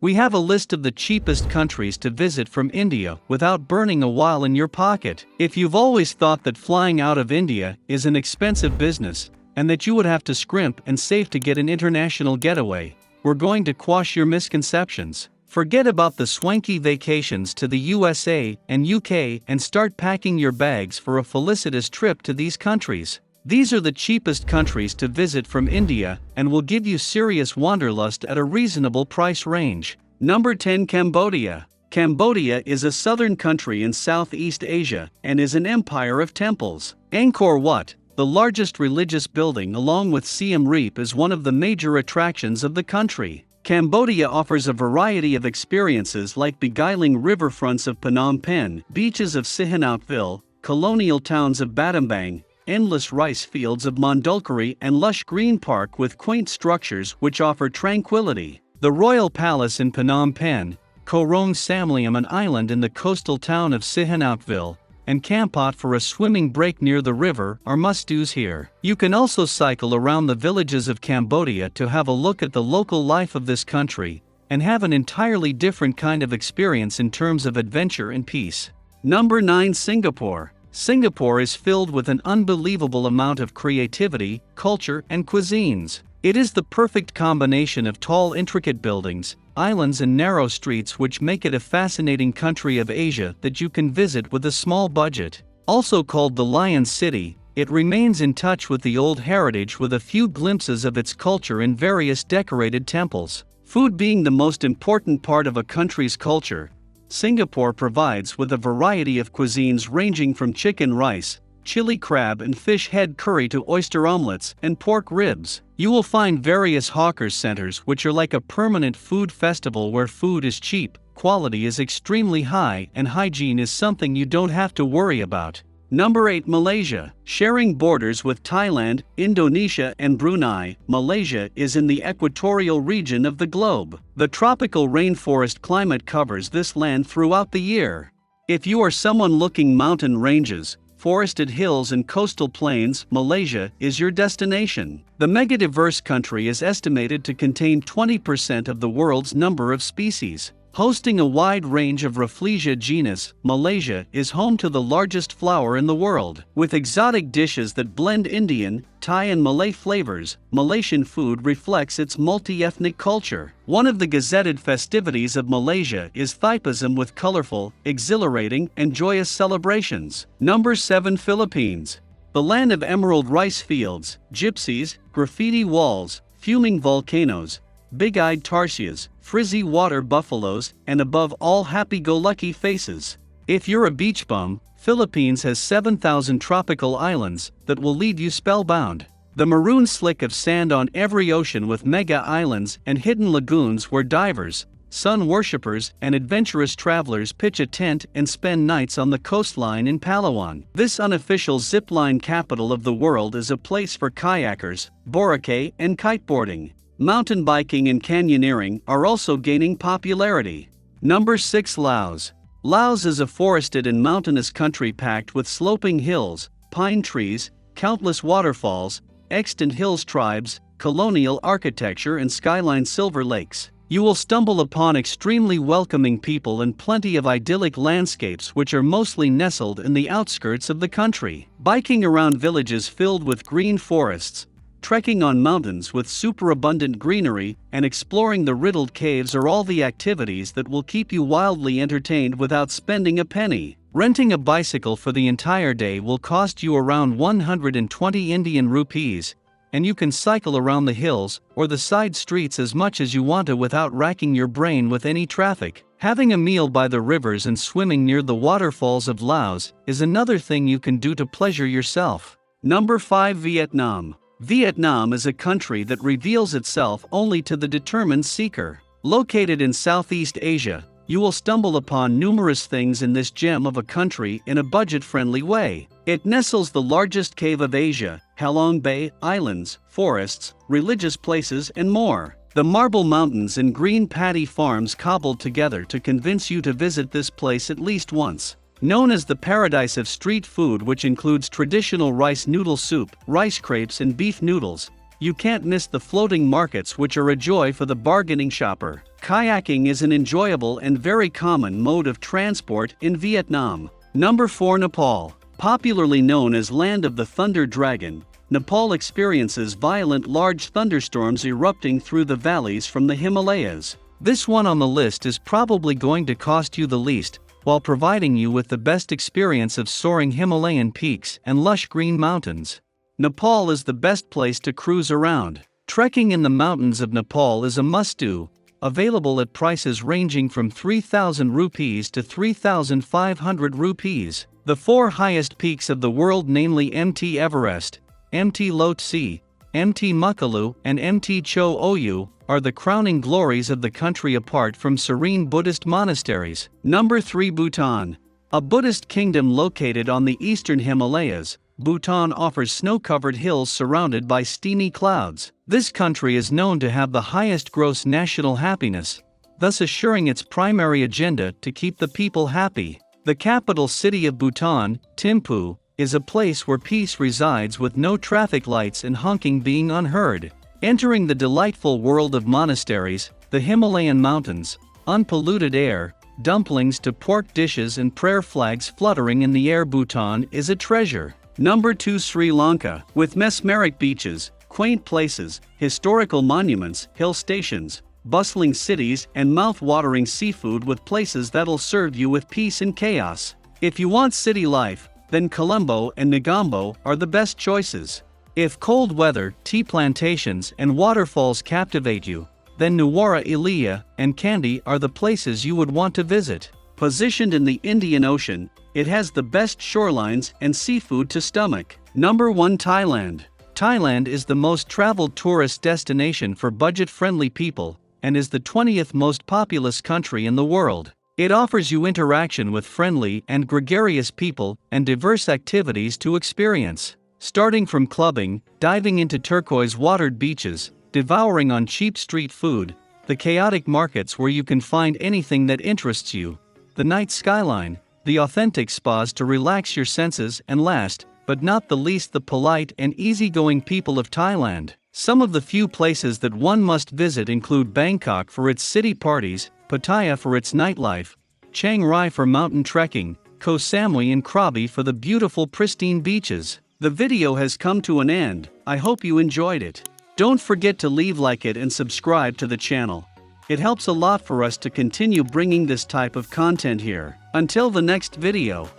We have a list of the cheapest countries to visit from India without burning a while in your pocket. If you've always thought that flying out of India is an expensive business, and that you would have to scrimp and save to get an international getaway, we're going to quash your misconceptions. Forget about the swanky vacations to the USA and UK and start packing your bags for a felicitous trip to these countries. These are the cheapest countries to visit from India and will give you serious wanderlust at a reasonable price range. Number 10. Cambodia. Cambodia is a southern country in Southeast Asia and is an empire of temples. Angkor Wat, the largest religious building along with Siem Reap, is one of the major attractions of the country. Cambodia offers a variety of experiences like beguiling riverfronts of Phnom Penh, beaches of Sihanoukville, colonial towns of Battambang, endless rice fields of Mondulkiri, and lush green park with quaint structures which offer tranquility. The Royal Palace in Phnom Penh, Korong Samliam, an island in the coastal town of Sihanoukville, and Kampot for a swimming break near the river are must-dos here. You can also cycle around the villages of Cambodia to have a look at the local life of this country, and have an entirely different kind of experience in terms of adventure and peace. Number 9. Singapore. Singapore is filled with an unbelievable amount of creativity, culture, and cuisines. It is the perfect combination of tall, intricate buildings, islands, and narrow streets which make it a fascinating country of Asia that you can visit with a small budget. Also called the Lion City, it remains in touch with the old heritage with a few glimpses of its culture in various decorated temples. Food being the most important part of a country's culture, Singapore provides with a variety of cuisines ranging from chicken rice, chili crab and fish head curry to oyster omelets and pork ribs. You will find various hawkers centers which are like a permanent food festival where food is cheap, quality is extremely high, and hygiene is something you don't have to worry about. Number 8. Malaysia. Sharing borders with Thailand, Indonesia, and Brunei, Malaysia is in the equatorial region of the globe. The tropical rainforest climate covers this land throughout the year. If you are someone looking mountain ranges, forested hills, and coastal plains, Malaysia is your destination. The megadiverse country is estimated to contain 20% of the world's number of species. Hosting a wide range of Rafflesia genus, Malaysia is home to the largest flower in the world. With exotic dishes that blend Indian, Thai, and Malay flavors, Malaysian food reflects its multi-ethnic culture. One of the gazetted festivities of Malaysia is Thaipusam, with colorful, exhilarating, and joyous celebrations. Number 7. Philippines. The land of emerald rice fields, gypsies, graffiti walls, fuming volcanoes, big-eyed tarsiers, frizzy water buffaloes, and above all happy-go-lucky faces. If you're a beach bum, Philippines has 7,000 tropical islands that will leave you spellbound. The maroon slick of sand on every ocean with mega islands and hidden lagoons where divers, sun worshippers, and adventurous travelers pitch a tent and spend nights on the coastline in Palawan. This unofficial zipline capital of the world is a place for kayakers, boracay, and kiteboarding. Mountain biking and canyoneering are also gaining popularity. Number 6. Laos. Laos is a forested and mountainous country packed with sloping hills, pine trees, countless waterfalls, extant hills tribes, colonial architecture, and skyline silver lakes. You will stumble upon extremely welcoming people and plenty of idyllic landscapes which are mostly nestled in the outskirts of the country. Biking around villages filled with green forests, trekking on mountains with superabundant greenery, and exploring the riddled caves are all the activities that will keep you wildly entertained without spending a penny. Renting a bicycle for the entire day will cost you around 120 Indian rupees, and you can cycle around the hills or the side streets as much as you want to without racking your brain with any traffic. Having a meal by the rivers and swimming near the waterfalls of Laos is another thing you can do to pleasure yourself. Number 5. Vietnam. Vietnam is a country that reveals itself only to the determined seeker. Located in Southeast Asia, you will stumble upon numerous things in this gem of a country in a budget-friendly way. It nestles the largest cave of Asia, Halong Bay, islands, forests, religious places, and more. The marble mountains and green paddy farms cobbled together to convince you to visit this place at least once. Known as the paradise of street food, which includes traditional rice noodle soup, rice crepes, and beef noodles, You can't miss the floating markets, which are a joy for the bargaining shopper. Kayaking is an enjoyable and very common mode of transport in Vietnam. Number 4. Nepal. Popularly known as Land of the Thunder Dragon, Nepal experiences violent large thunderstorms erupting through the valleys from the Himalayas. This one on the list is probably going to cost you the least, while providing you with the best experience of soaring Himalayan peaks and lush green mountains. Nepal is the best place to cruise around. Trekking in the mountains of Nepal is a must-do, available at prices ranging from 3,000 rupees to 3,500 rupees. The 4 highest peaks of the world, namely Mt. Everest, Mt. Lhotse, Mt. Makalu, and Mt. Cho Oyu, are the crowning glories of the country apart from serene Buddhist monasteries. Number 3. Bhutan. A Buddhist kingdom located on the eastern Himalayas, Bhutan offers snow-covered hills surrounded by steamy clouds. This country is known to have the highest gross national happiness, thus assuring its primary agenda to keep the people happy. The capital city of Bhutan, Thimphu, is a place where peace resides with no traffic lights and honking being unheard. Entering the delightful world of monasteries, the Himalayan mountains, unpolluted air, dumplings to pork dishes and prayer flags fluttering in the air, Bhutan is a treasure. Number 2. Sri Lanka. With mesmeric beaches, quaint places, historical monuments, hill stations, bustling cities, and mouth-watering seafood with places that'll serve you with peace and chaos. If you want city life, then Colombo and Negombo are the best choices. If cold weather, tea plantations, and waterfalls captivate you, then Nuwara Eliya and Kandy are the places you would want to visit. Positioned in the Indian Ocean, it has the best shorelines and seafood to stomach. Number 1. Thailand. Thailand is the most traveled tourist destination for budget-friendly people, and is the 20th most populous country in the world. It offers you interaction with friendly and gregarious people and diverse activities to experience. Starting from clubbing, diving into turquoise-watered beaches, devouring on cheap street food, the chaotic markets where you can find anything that interests you, the night skyline, the authentic spas to relax your senses, and last, but not the least, the polite and easygoing people of Thailand. Some of the few places that one must visit include Bangkok for its city parties, Pattaya for its nightlife, Chiang Rai for mountain trekking, Koh Samui and Krabi for the beautiful pristine beaches. The video has come to an end. I hope you enjoyed it. Don't forget to leave like it and subscribe to the channel. It helps a lot for us to continue bringing this type of content here. Until the next video.